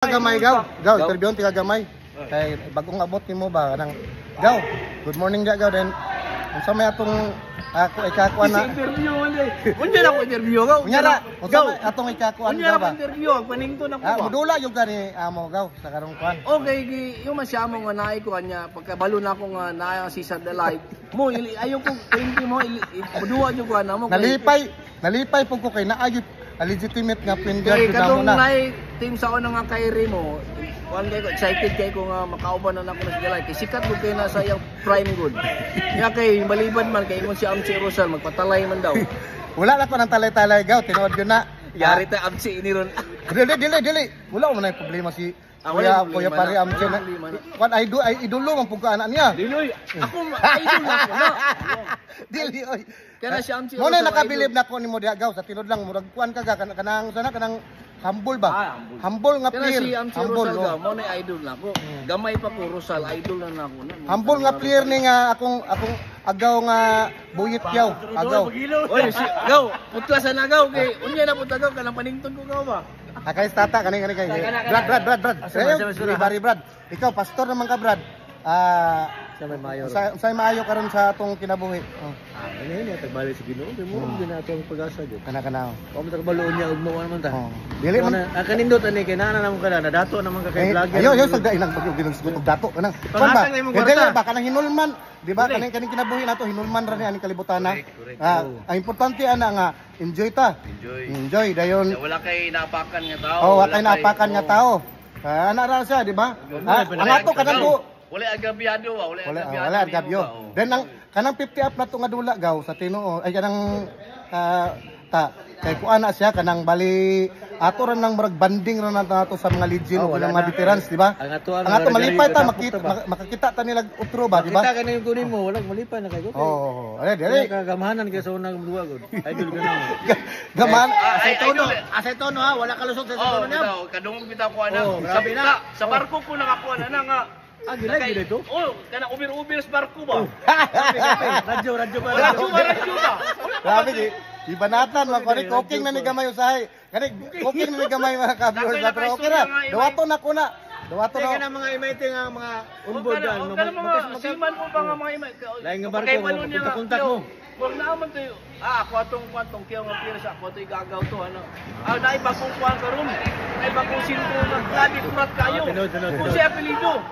Gamay gaw, interview ti gamay. Kay bagong abot nimo ba nang gaw. Good morning gaw then. Unsa may atong ako ikakuan na interview unya. Unya na ko interview gaw. Unya na. Unsa may atong ikakuan unya ba? Unya interview panington ako ba. Mudula yung gani amo gaw sa karong kuan. Okay, yung masyamo nga naay ko kanya pagkabalo na ako nga naay si Sad the Light. Mo ayo ko hindi mo duwa jud ko na mo. Nalipay pug ko kay naayot legitimate nga friend guard na mo na. Team sa una nga kay Remo, one day ko excited kay ko nga makauban na ako na sa Galay. Kay sikat ko kay nasa yang prime good. Nga kay malibad man kay mo si Amchi Rosal magpatalay man daw. Wala na ko nang talay-talay gaw, tinuod yun na. Yari ta Amchi ini ron. Dili. Wala mo na problema si Kuya Pare Amchi na. Kwan ay idolo man pug anak niya. Dili ako idol na ko na. Dili oy. Kana si Amchi Rosal. Mo na nakabilib na ko nimo diha gaw sa tinod lang murag kuan ka kanang sana kanang humble ba? Humble nga player. Si Amchi Rosal gaw mo na idol na ko. Gamay pa ko Rosal idol na nako na. Humble nga player ni nga akong agaw nga buyit yaw. Agaw. Oy si gaw, putlasan na gaw kay unya na pud gaw kanang panington ko gaw ba. Akay tata kani kay. Brad. Ikaw pastor naman ka Brad. Sa may mayor. Sa maayo karon sa atong kinabuhi. Ini tagbalik sa Ginoo, mo ginato ang pag-asa jud. Kana. O mo tagbaloon niya ug mo naman ta. Dili man kanindot ani kay nana namo kada dato naman ka kay vlogger. Ayo sagda ilang pag ginugsugot og dato kanang. Kon ba? Dili ba kanang hinulman, di ba? Kaning kinabuhi nato hinulman ra ni ani kalibutan na. Ang importante ana nga enjoy ta. Enjoy dayon. Wala kay naapakan nga tao. Oh, wala kay naapakan nga tao. Ana ra siya, di ba? Ang ato kanang wala agabyado ba? Wala agabyo. Then ang kanang 50 up na to nga dula gaw sa Tinoo ay kanang kay kuana siya kanang bali ato ra nang murag banding ra nato sa mga legend o mga veterans, di ba? Ang ato malipay ta makakita ta nila utro ba, di ba? Kita kanang kunin mo, wala malipay na kay ko. Oh, dili kagamahanan kay sa unang duwa gud. Idol ka na. Gaman. Asay tono ha, wala kalusot sa tono niya. Kadungog bitaw ko ana. Sabi na sa barko ko nakakuha na nga. Gilay dito? Oh, kana ubir-ubir sa barko ba? Radyo ba? Grabe di. Ibanatan man ko cooking na ni gamay usahay. Kani cooking na ni gamay mga ka-viewers na pero okay ra. Dawato na ko na. Dawato na. Kana mga imite nga mga unboard dyan. Mga siman mo ba nga mga imite? Laing nga barko, punta-puntak mo. Huwag na naman tayo. Ako atong kiyaw nga pira sa ako ito igagaw to. Dahil bagong kuhan ka ron. Dahil bagong sinto na kladi kurat kayo. Kung siya apelido.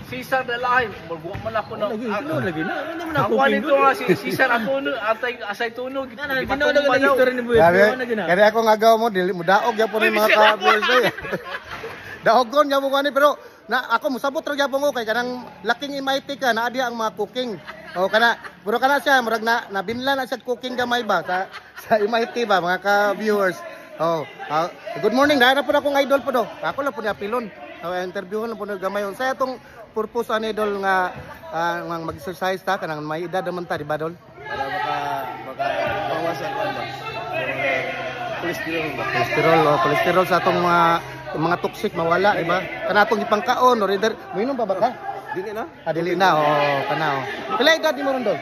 Cesar the Lion, magbuwa man ako ng lagi na. Ako nito nga si Cesar Atuno, asay tunog. Ginaw na ang history ni Buyo. Kaya ako nga gaw mo dili mo daog gyapon ni mga ka-viewers. Daogon gyapon ko ani pero ako musabot ra gyapon ko kay kanang laking imite ka na adi ang mga cooking. O kana puro kana siya murag na binlan na siya cooking gamay ba sa imite ba mga ka-viewers. Good morning, dahil na po akong idol po do. Ako lang po ni apilon. Interviewon lang po ng gamay. Sa itong purpose an idol nga mag-exercise ta kanang may edad naman ta di ba dol? Para baka bawasan ko ba. Cholesterol sa atong mga toxic mawala di ba? Kana atong ipangkaon or either moinom ba ka? Dili na? Dili na kana. Pila edad mo ron dol?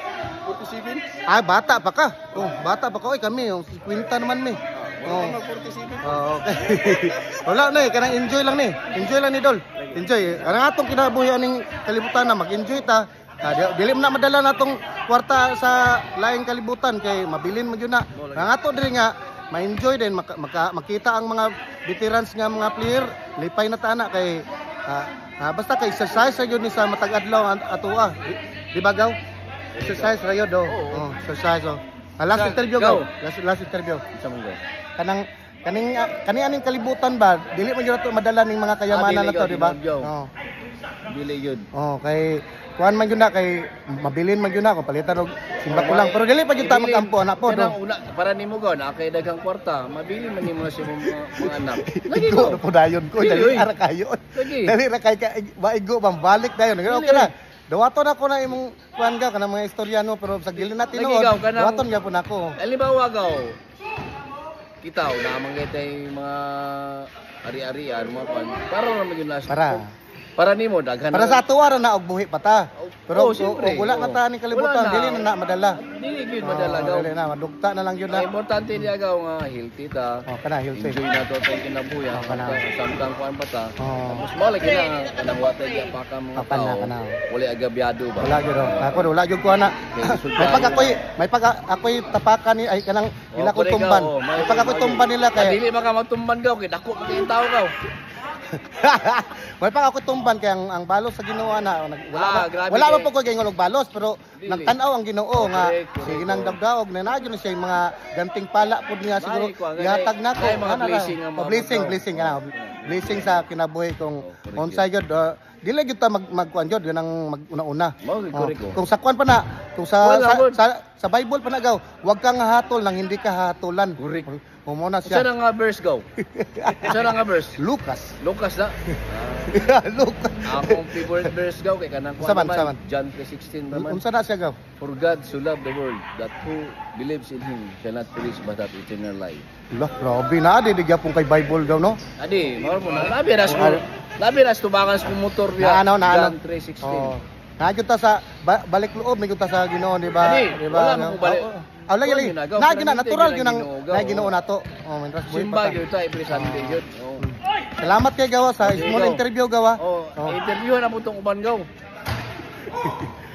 47. Bata pa ka. Bata pa ka. Oy kami 50 naman mi. Okay. Wala na kanang enjoy lang ni. Enjoy lang ni dol. Enjoy. Ang atong kinabuhi aning kalibutan na mag-enjoy ta. Dili na madala natong kwarta sa laing kalibutan kay mabilin man gyud na. Ang ato diri nga ma-enjoy din makita ang mga veterans nga mga player lipay na ta na kay basta kay exercise ra gyud ni sa matag adlaw atoa. Di ba gaw? Exercise ra gyud exercise last interview gaw. Last interview. Sa mong kaning aning kalibutan ba dili man gyud madala ning mga kayamanan nato di ba? Dili gyud. Kay kuan man gyud na kay mabilin man gyud na ko palitan og simba ko lang pero dili pa gyud ta magampo anak po do. Para nimo gaw na kay daghang kwarta, mabilin man nimo sa mga anak. Lagi ko podayon ko dali ara kayo. Dali ra kay maigo bang balik dayon. Okay na. Dawaton ako na imong kuan ka kanang mga istoryano pero sa gilid natin tinuod. Dawaton gyapon ako. Halimbawa gaw kita na manggitay mga ari-arian mga kuan para naman yung last para Para nimo daghan. Para sa ato ara na og buhi pa ta. Pero siyempre, wala na ta ning kalibutan, Wala na. dili na madala. Dili gyud madala gaw. Dili na madugta na lang yun Ang na. importante niya gaw nga healthy ta. Kana healthy. Enjoy na to tay kinabuhi. kana. Samtang kuan pa ta. Oh. Tapos mo lagi na kanang watay ya pa ka mga Kana, tao. kana. Wala agabyado ba. Wala gyud. Ako wala gyud ko ana. May pag ako'y tapakan ni ay kanang ila ko pwede ka, tumban. may- May pag ako'y tumban nila kay Dili maka matumban gaw kay dako kay tao gaw. may pag ako'y tumban kay ang balos sa Ginoo na Grabe wala kay- man po ko kay ngolog balos pero Dili. nagtan-aw ang Ginoo nga Correct. sige nang dagdaog na nadyo na siya yung mga ganting pala pud niya siguro Ay, kuwan, ihatag nako. ay, mga blessing ang mga blessing kana. Blessing sa kinabuhi kung correct unsay gyud dili gyud ta magkuan gyud ganang maguna-una. Mao gyud correct ko. Kung sa kuan pa na, kung Wala, good. sa Bible pa na gaw, wag kang hatol nang hindi ka hatulan. Correct. Umuna Usa siya. na nga verse gaw. Usa na nga verse. Lucas. Lucas na. Lucas. Akong favorite verse gaw kay kanang kuan Saman, naman, saman. John 3:16 naman. Unsa na siya gaw? For God so loved the world that who believes in him shall not perish but have eternal life. Lah, grabe na di digya pong kay Bible gaw no. Adi, mao mo na labi ras ko. Labi ras tubakan sa motor biya. Na John ano. 3:16. Oh. Nagyud ta sa balik loob ni ta sa Ginoo di ba? Adi, Di wala ba? mo balik. Aw lagi lagi. Ginagaw, Na gina permanente natural gyud gyud ang ang Ginoo, na gaw. Ginoo nato. Oh, mentras buhi Simba pa ta. gyud ta every Sunday gyud. Oh. Salamat kay gawa sa Sige, small gaw. interview gawa. Oh, interview na mo tong uban gaw.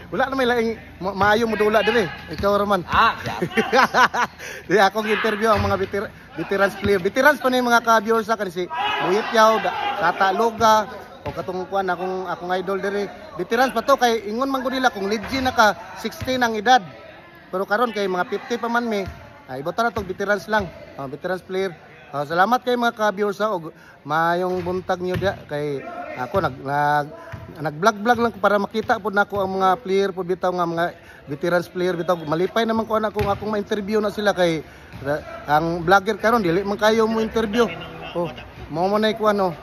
Wala na may laing maayo mo dula diri. Ikaw raman. Ah, Di akong interview ang mga veterans player. Veterans pa ni mga ka-viewers sa kanisi. Buyit yaw, Tata Loga, o katong kuan akong idol diri. Veterans pa to kay ingon man gud nila kung legend na ka 16 ang edad. Pero karon kay mga 50 pa man mi. Ay ibota na tong veterans lang. Veterans player. Salamat kay mga ka-viewers sa og mayong buntag niyo dia kay ako nag-vlog lang ko para makita pud nako ang mga player pud bitaw nga mga veterans player bitaw malipay naman ko ana kung akong ma-interview na sila kay ang vlogger karon dili man kayo mo interview. Oh, mao man nay ko ano.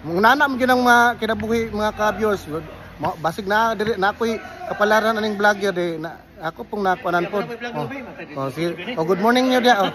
Mong nana man ginang mga kinabuhi mga ka-viewers. Basig na dili na ako'y kapalaran aning vlogger di na ako pong nakuanan pod. Oh, good morning niyo dia. Oh.